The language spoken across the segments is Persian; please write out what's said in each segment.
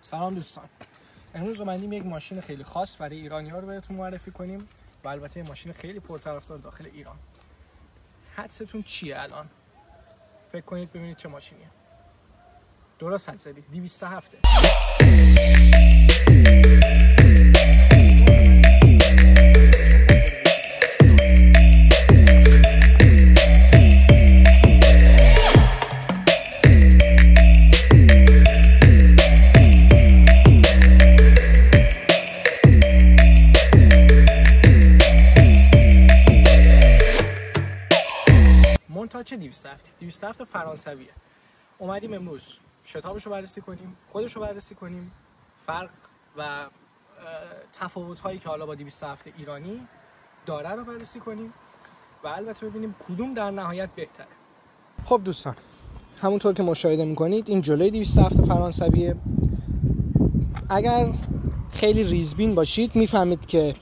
سلام دوستان. امروز اومدیم یک ماشین خیلی خاص برای ایرانی‌ها رو بهتون معرفی کنیم و البته ماشین خیلی پرطرفدار داخل ایران. حدستون چیه الان؟ فکر کنید ببینید چه ماشینیه. درست حد زدید. 207. مونتاژ 207 فرانسویه. اومدیم امروز شتابش رو بررسی کنیم، خودش رو بررسی کنیم، فرق و تفاوت هایی که حالا با 207 ایرانی داره رو بررسی کنیم و البته ببینیم کدوم در نهایت بهتره. خب دوستان، همونطور که مشاهده میکنید این جلوی 207 فرانسویه. اگر خیلی ریزبین باشید میفهمید که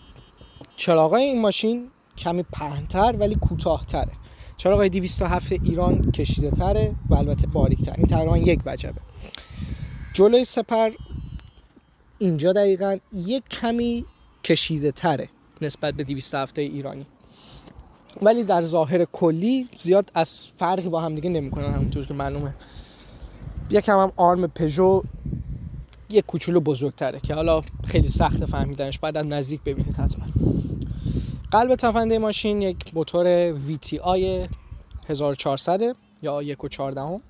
چراغای این ماشین کمی پهن‌تر ولی کوتاه‌تره. چراغای 207 ایران کشیده تره و البته باریک تر. این تقریبا یک وجبه. جلوی سپر اینجا دقیقاً یک کمی کشیده تره نسبت به 207 ایرانی، ولی در ظاهر کلی زیاد از فرقی با هم دیگه نمی‌کنن. همونطور که معلومه یکم هم آرم پژو یک کوچولو بزرگتره که حالا خیلی سخت فهمیدنش، بعد از نزدیک ببینید حتما. قلب تپنده ماشین یک موتور VTI 1400 یا 1.14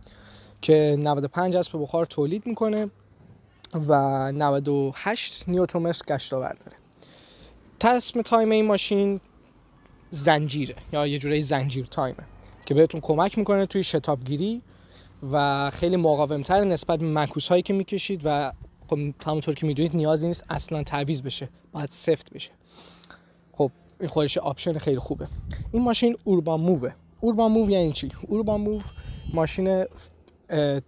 که 95 اسب بخار تولید میکنه و 98 نیوتنمتر گشتاور داره. تصم تایم این ماشین زنجیره یا یه جوری زنجیر تایمه که بهتون کمک میکنه توی شتابگیری و خیلی مقاومتر نسبت به معکوس هایی که میکشید و خب همونطور که میدونید نیازی نیست اصلا تعویض بشه، باید سفت بشه. خب این خودش آپشن خیلی خوبه. این ماشین اوربان مووه. اوربان موو یعنی چی؟ اوربان موو ماشین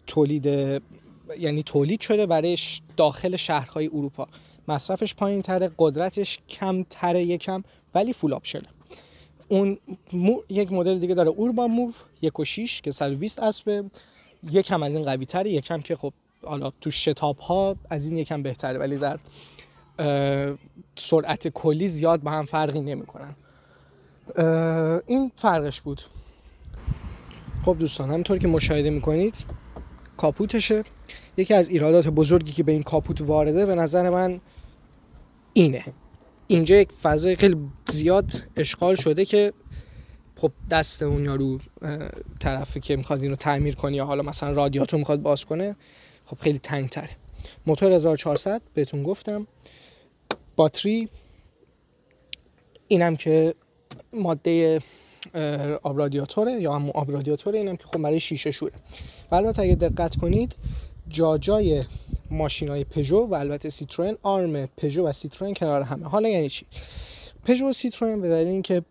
تولید شده برای داخل شهرهای اروپا. مصرفش پایین تره، قدرتش کم تره یکم، ولی فول آپشنه. اون یک مدل دیگه داره اوربان موو 1.6 که 120 اسبه، یکم از این قوی تره، یکم که خب حالا تو شتاب ها از این یکم بهتره، ولی در سرعت کلی زیاد با هم فرقی نمی‌کنن. این فرقش بود. خب دوستان، همونطور که مشاهده میکنید کاپوتشه. یکی از ایرادات بزرگی که به این کاپوت وارده به نظر من اینه. اینجا یک فضای خیلی زیاد اشغال شده که خب دست اون یارو طرفی که میخواد اینو تعمیر کنه یا حالا مثلا رادیاتور میخواد باز کنه خب خیلی تنگ تره. موتور 1400 بهتون گفتم. باتری اینم که ماده آب رادیاتوره یا هم آب رادیاتوره، اینم که خب برای شیشه شوره. و البته اگه دقت کنید جای ماشینای پژو و البته سیتروئن، آرم پژو و سیتروئن کنار همه. حالا یعنی چی؟ پژو و سیتروئن به دلیل اینکه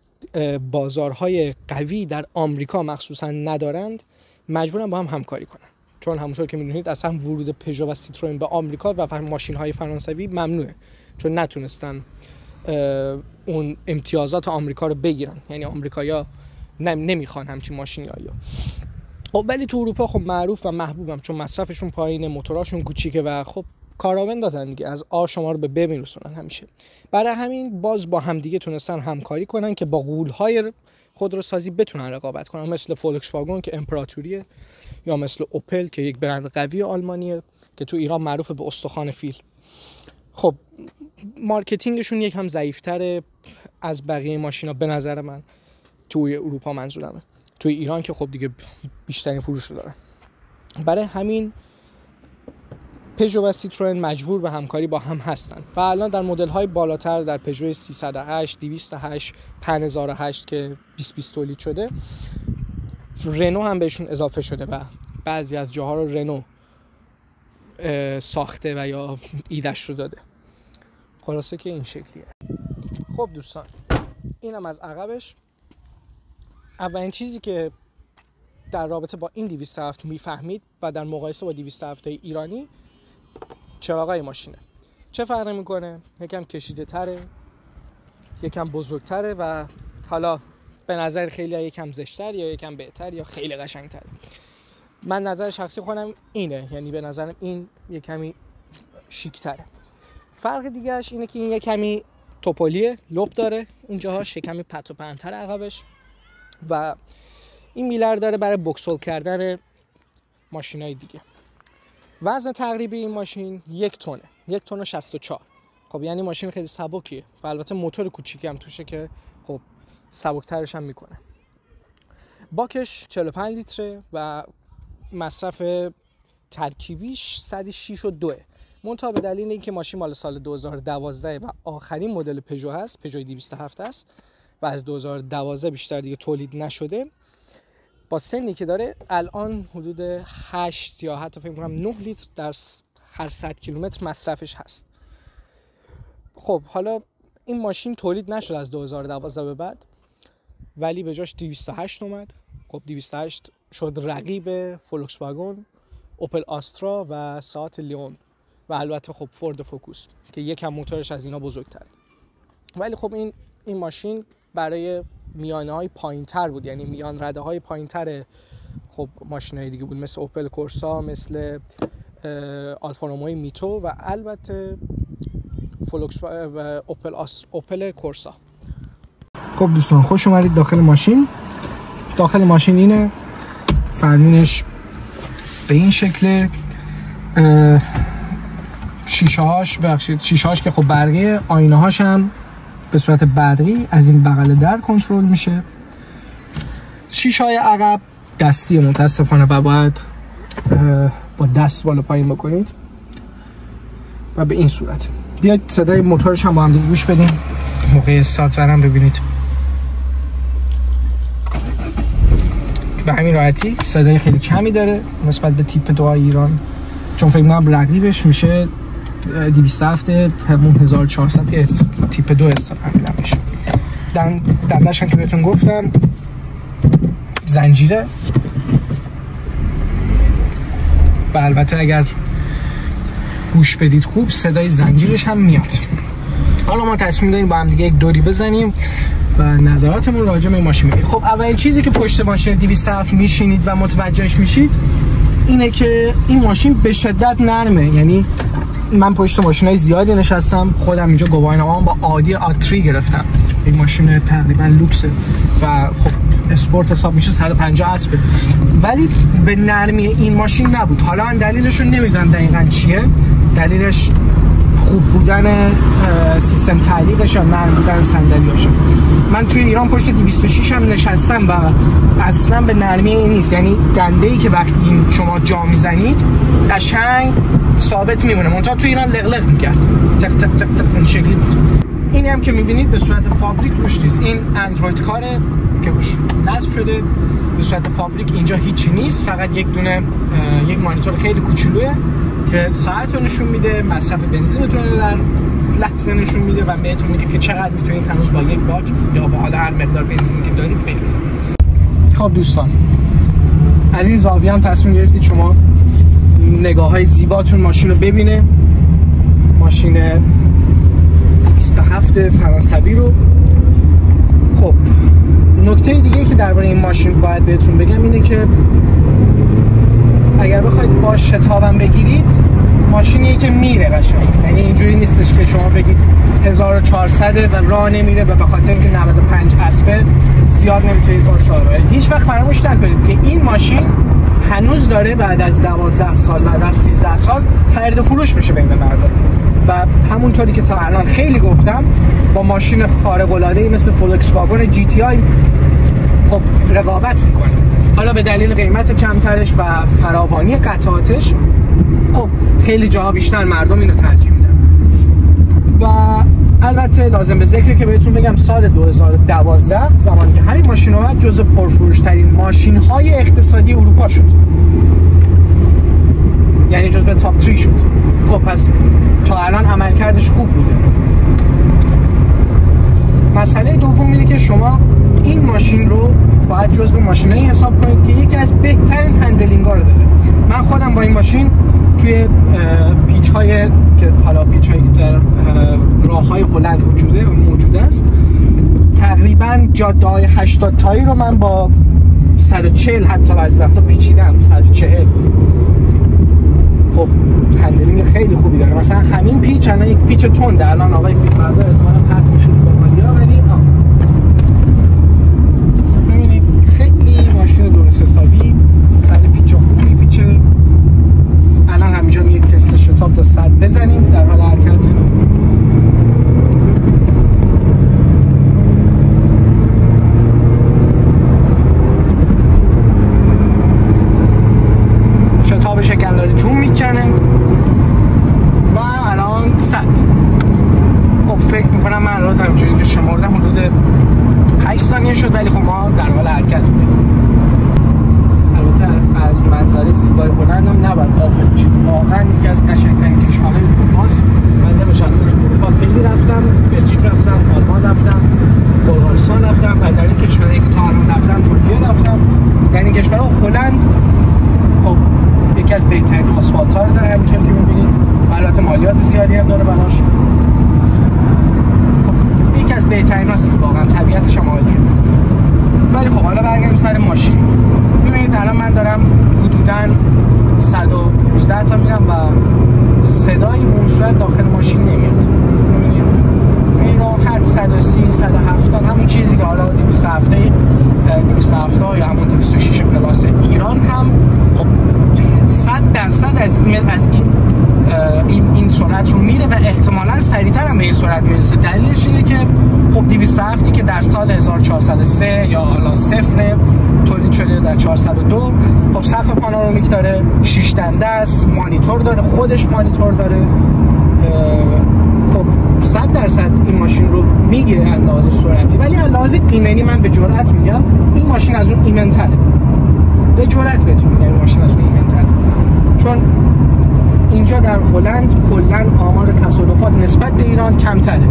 بازارهای قوی در آمریکا مخصوصا ندارند مجبورن با هم همکاری کنن، چون همونطور که میدونید اصلا ورود پژو و سیتروئن به آمریکا و ماشین‌های فرانسوی ممنوعه، چون نتونستن اون امتیازات آمریکا رو بگیرن. یعنی آمریکایی‌ها نمیخوان همچین ماشینی‌هایی. خب ولی تو اروپا خب معروف و محبوبم، چون مصرفشون پایینه، موتوراشون کوچیکه و خب کارا بندازن دیگه، از آ شما رو به ب میرسونن همیشه. برای همین باز با هم دیگه تونستن همکاری کنن که با غول‌های خودروسازی بتونن رقابت کنن، مثل فولکس واگن که امپراتوریه یا مثل اوپل که یک برند قوی آلمانیه که تو ایران معروفه به استخوان فیل. خب مارکتینگشون یکم ضعیف‌تره از بقیه ماشینا به نظر من توی اروپا، منظورمه. توی ایران که خب دیگه بیشترین فروش رو داره. برای همین پژو و سیتروئن مجبور به همکاری با هم هستن و الان در مدل‌های بالاتر در پژو 308، 208، 5008 که 2020 تولید شده، رنو هم بهشون اضافه شده و بعضی از جاها رو رنو ساخته و یا ایدش رو داده. خلاصه که این شکلیه. خب دوستان، اینم از عقبش. اولین چیزی که در رابطه با این 207 میفهمید و در مقایسه با 207 ایرانی، چراغای ماشینه. چه فرقی میکنه؟ یکم کشیده تره، یکم بزرگتره و حالا به نظر خیلی یکم زشتر یا یکم بهتر یا خیلی قشنگتره. من نظر شخصی خودم اینه، یعنی به نظرم این یکمی شیک‌تره. فرق دیگه‌اش اینه که این یه کمی توپولیه، لوب داره اینجاهاش، یه کمی پت و پن‌تر عقبش و این میلر داره برای بوکسول کردن ماشینای دیگه. وزن تقریبی این ماشین 1 تنه، 1 تن و 64. خب یعنی ماشین خیلی سبکیه و البته موتور کوچیکی هم توشه که خب سبکترش هم میکنه. باکش 45 لیتره و مصرف ترکیبیش 106.2. منتها به دلیل اینکه ماشین مال سال 2012 و آخرین مدل پژو هست، پژو 207 است و از 2012 بیشتر دیگه تولید نشده، با سنی که داره الان حدود 8 یا حتی فکر کنم 9 لیتر در هر 100 کیلومتر مصرفش هست. خب حالا این ماشین تولید نشد از 2012 به بعد، ولی به جاش 208 اومد. خب 208 شد رقیب فولکس واگن، اوپل آسترا و سئات لیون و البته خب فورد فوکوس که یکم موتورش از اینا بزرگتره. ولی خب این ماشین برای میانه‌های پایین‌تر بود، یعنی میان رده‌های پایین‌تر خب ماشین‌های دیگه بود، مثل اوپل کورسا، مثل آلفا رومئو میتو و البته فولکس و اوپل کورسا. خب دوستان خوش اومدید داخل ماشین. داخل ماشین اینه، فرمونش به این شکله، شیشه‌هاش که خب برقیه، آینه‌هاش هم به صورت برقی از این بغل در کنترل میشه. شیشه‌های عقب دستی متاسفانه و باید با دست بالا پایین بکنید و به این صورت. بیاید صدای موتورش هم با هم دیگه گوش بدیم. موقع استارت زدن ببینید به همین راحتی صدای خیلی کمی داره نسبت به تیپ 2 ایران، چون فکر می‌کنم رقیبش میشه 207 همون 1400 که تیپ 2 استفاده میشه. دندش هم که بهتون گفتم زنجیره و البته اگر گوش بدید خوب صدای زنجیرش هم میاد. حالا ما تصمیم داریم با هم دیگه یک دوری بزنیم و نظراتمون راجع به این ماشین بگیم. خب اولین چیزی که پشت ماشین 207 میشینید و متوجهش میشید اینه که این ماشین به شدت نرمه. یعنی من پشت ماشینای زیادی نشستم، خودم اینجا گواهینامه‌ام با عادی آتری گرفتم. این ماشین تقریبا لوکسه و خب اسپورت حساب میشه، 150 اسبه، ولی به نرمی این ماشین نبود. حالا من دلیلش رو نمیدونم دقیقاً چیه، دلیلش خوب بودن سیستم تعلیقش یا نرم بودن صندلیاشه. من توی ایران پشت 206 هم نشستم و اصلا به نرمی این نیست. یعنی دنده‌ای که وقتی این شما جا میزنید قشنگ ثابت میمونه، منتها توی ایران لغلق میکرد، تق تق تق تق این شکلی بود. اینی هم که میبینید به صورت فابریک روش نیست، این اندروید کاره که روش نصب شده به صورت فابریک. اینجا هیچی نیست، فقط یک دونه یک مانیتور خیلی کوچولوئه که ساعت رو نشون میده، مصرف بنزینتون رو در لحظه نشون میده و بهتون میگه که چقدر میتونید هنوز با یک باک یا با حالا هر مقدار بنزینی که دارید برید. خب دوستان از این زاویه هم تصمیم گرفتید شما نگاه‌های زیباتون ماشین رو ببینه، ماشین 27 فرانسوی رو. خب نکته دیگه که درباره این ماشین باید بهتون بگم اینه که اگر بخواید با شتابم بگیرید ماشینیه که میره قشنگ، یعنی اینجوری نیستش که شما بگید 1400 و راه نمیره و به خاطر اینکه 95 اسبه زیاد نمیتونید باهاش راه برید. هیچ وقت فراموش نکنید که این ماشین هنوز داره بعد از 12 سال، بعد از 13 سال خرید و فروش میشه بین مردم و همونطوری که تا الان خیلی گفتم با ماشین خارق العاده مثل فولکس واگن جی تی آی خب رقابت میکنه. حالا به دلیل قیمت کمترش و فراوانی قطعاتش خب خیلی جاها بیشتر مردم اینو ترجیح میدن. و البته لازم به ذکره که بهتون بگم سال 2012 زمانی که همین ماشین اومد جزو پرفروش‌ترین ماشین‌های اقتصادی اروپا شد، یعنی جزو تاپ 3 شد. خب پس تا الان عملکردش خوب بوده. مسئله دوم اینه که شما این ماشین رو باید جزو ماشینایی حساب کنید که یکی از بهترین هندلینگ‌ها رو داره. من خودم با این ماشین توی پیچ‌های که حالا پیچ‌هایی که در راه‌های هلند موجود است تقریباً جاده‌های 80 تایی رو من با 140 حتی بعضی وقتا پیچیدم 140. خب هندلینگ خیلی خوبی داره. مثلا پیچ الان یک پیچ تنده، الان آقای فیلمبردار احتمالاً پرت میشه با مالیا، ولی ببینید خیلی ماشین درست حسابی، سر پیچ خوبی، پیچ الان همینجا یک تست شتاب تا 100 بزنیم در حال حرکت. شتاب شکنداری جون میکنه و الان 100. خب فکر میکنم من الان همینجوری که شمردم حدود 8 ثانیه شد، ولی خب ما در حال حرکت بودیم. البته از منظره زیبای بلندم نباید غافل بشید، واقعا یکی از قشنگترین کشورهای اروپاست. من به شخصه تو اروپا خیلی رفتم، بلژیک رفتم، آلمان رفتم، بلغارستان رفتم، و در این کشورهایی که تا الان رفتم ترکیه رفتم. در این کشورها هلند خب یکی از بهترین آسفالت‌ها رو داره، همونطور که می‌بینید. البته مالیات زیادی هم داره براش. خب یکی از بهترین هاست که واقعا طبیعتش هم عالیه. ولی خب حالا برگردیم سر ماشین. ببینید الان من دارم حدوداً 115 تا میرم و صدایی به اون صورت داخل ماشین نمیاد. ببینید این راحت 130 170 همون چیزی که حالا 270 یا همون 206 پلاس ایران هم خب 100% از این سرعت رو میره و احتمالاً سریعتر هم به این سرعت میرسه. دلیلش اینه که خب 207 که در سال 1403 یا حالا صفر تولید شده در 402 خب سقف پانورامیک داره، 6 دنده است، مانیتور داره، خودش مانیتور داره. خب 100% این ماشین رو میگیره از لحاظ سرعتی، ولی از لحاظ ایمنی من به جرئت میگم این ماشین از اون ایمن‌تره. به جرئت بهتون میگم این ماشین از اون ایمن‌تره، چون اینجا در هلند کلاً آمار تصادفات نسبت به ایران کمتره.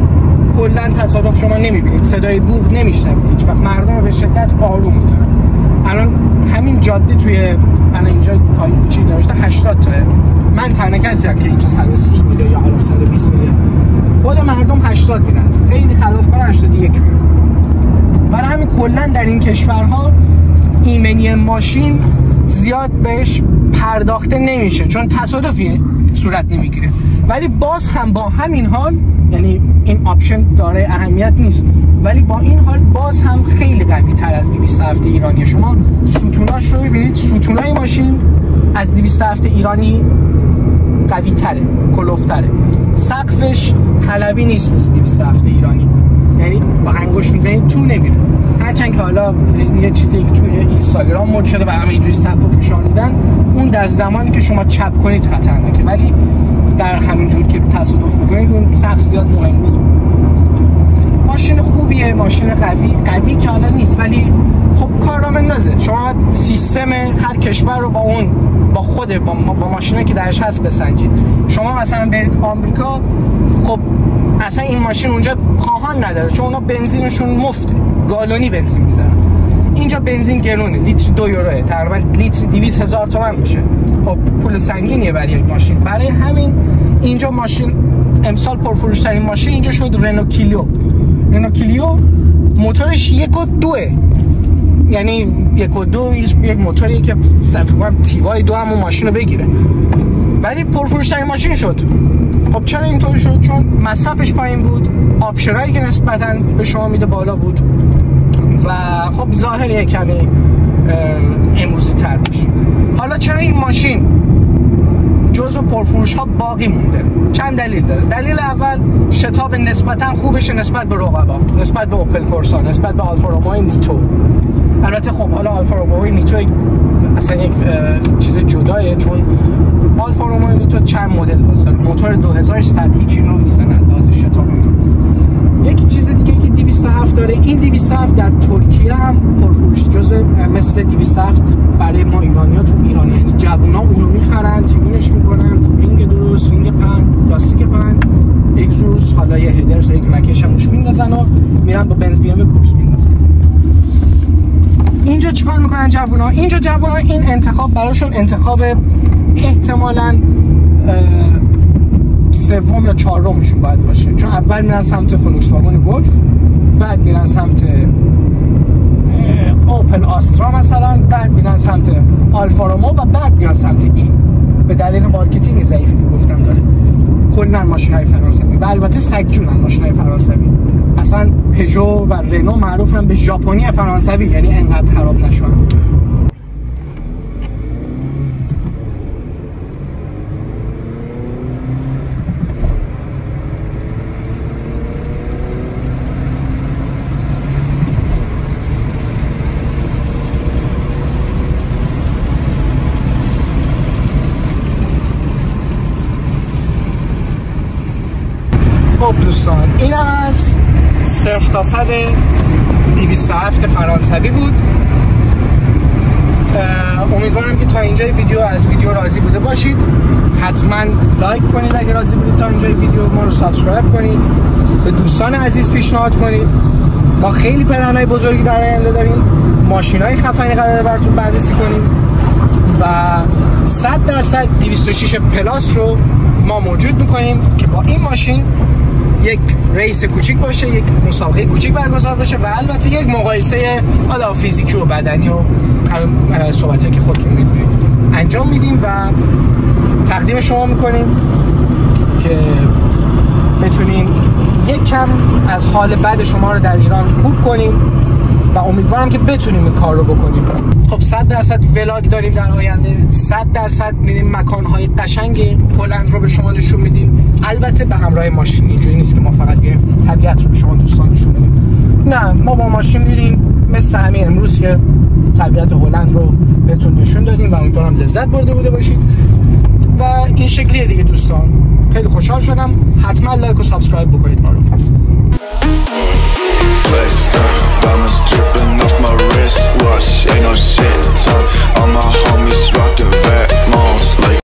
کلاً تصادف شما نمیبینید، صدای بوق نمیشنوید، هیچ وقت مردم به شدت آروم میدارن. الان همین جاده توی الان اینجا پایین کوچیک نوشته 80 تا، من تنها کسی هم که اینجا 130 میده یا حالا 120 میده، خود مردم 80 میدن، خیلی خلافکار 81 میدن. برای همین کلاً در این کشورها ایمنی ماشین زیاد بهش پرداخته نمیشه، چون تصادفی صورت نمیگیره. ولی باز هم با همین حال، یعنی این آپشن داره اهمیت نیست، ولی با این حال باز هم خیلی قوی تر از 207 ایرانی. شما ستوناش رو ببینید، ستونای ماشین از 207 ایرانی قوی تره، کلوفتره. سقفش حلبی نیست مثل 207 ایرانی، یعنی با انگشت میزنید تو نمیره. هرچند که حالا یه چیزی که توی اینستاگرام مد شده و همه اینجوری سقفو فشانیدن، اون در زمانی که شما چپ کنید خطرناکه، ولی در همین جور که تصادف بکنید اون سقف زیاد مهم نیست. ماشین خوبیه، ماشین قوی که حالا نیست، ولی خب کار را بندازه. شما سیستم هر کشور رو با ماشینایی که درش هست بسنجید. شما مثلا برید آمریکا، خب اصلا این ماشین اونجا خواهان نداره، چون اونا بنزینشون مفته، گالونی بنزین میزنن. اینجا بنزین گرونه، لیتر 2 یوروه، تقریبا لیتر 200,000 تومان میشه. خب پول سنگینیه برای یک ماشین. برای همین اینجا ماشین امسال پرفروش‌ترین ماشین اینجا شد رنو کلیو. موتورش 1.2، یعنی 1.2 یک موتوریه که فکر تیوای 2 همون ماشین رو بگیره، ولی پرفروش‌ترین ماشین شد. خب چرا اینطوری شد؟ چون مصرفش پایین بود، آپشنایی که نسبتاً به شما میده بالا بود و خب ظاهر کمی امروزی تر میشه. حالا چرا این ماشین جزو پرفروش ها باقی مونده؟ چند دلیل داره. دلیل اول شتاب نسبتاً خوبشه نسبت به رقبا، نسبت به اوپل کورسا، نسبت به آلفا رومئو نیتو. البته خب حالا آلفا رومئو نیتو اصلا یک چیز جدایه، چون آلفا رومئو نیتو چند مدل واسه موتور 2100 هیچ اینو میزنن لازم شتاب. یک چیز دیگه که 207 داره، این 207 در ترکیه هم پرفروش، جزو مثل 207 برای ما ایرانی‌ها تو ایران، یعنی جوونا اونو میخرن، تیبونش میکنن، رینگ درست، رینگ پهن، لاستیک پهن، اگزوز، حالا یه هدرز یک مکش همش میندازن و میرن با بنز بی ام کورس میندازن. اینجا چیکار میکنن جوونا؟ اینجا جوونا این انتخاب براشون انتخاب احتمالاً سوم یا چهارمشون باید باشه، چون اول میرن سمت فولکس واگن گلف، بعد میرن سمت اوپل آسترا مثلا، بعد میرن سمت آلفا رومئو و بعد میرن سمت این، به دلیل مارکتینگ ضعیفی که گفتم داره. کلا ماشین‌های فرانسوی و البته سگجونن ماشین‌های فرانسوی. اصلا پژو و رنو معروفن به ژاپنی فرانسوی، یعنی انقدر خراب نشون. خب دوستان، این از 0 تا 100 207 فرانسوی بود. امیدوارم که تا اینجای ویدیو از ویدیو راضی بوده باشید. حتما لایک کنید اگه راضی بودید تا اینجای ویدیو، ما رو سابسکرایب کنید، به دوستان عزیز پیشنهاد کنید. ما خیلی پلن‌های بزرگی در آینده داریم، ماشین‌های خفنی قراره براتون بررسی کنیم و 100% 206 پلاس رو ما موجود میکنیم که با این ماشین یک ریس کوچیک باشه، یک مسابقه کوچیک برگزار بشه و البته یک مقایسه حالا فیزیکی و بدنی و صحبتی که خودتون میدونید انجام میدیم و تقدیم شما میکنیم که بتونیم یک کم از حال بد شما رو در ایران خوب کنیم و امیدوارم که بتونیم این کار رو بکنیم. خب 100% ولاگ داریم در آینده، 100% میریم مکان‌های قشنگ هلند رو به شما نشون میدیم، البته به همراه ماشین. اینجوری نیست که ما فقط بیایم طبیعت رو به شما دوستان نشون بدیم، نه، ما با ماشین میریم مثل همین امروز که طبیعت هلند رو بهتون نشون دادیم و امیدوارم لذت برده بوده باشید و این شکلیه دیگه دوستان. خیلی خوشحال شدم، حتما لایک و سابسکرایب بکنید ما رو. Diamonds dripping off my wrist watch, ain't no shit talk.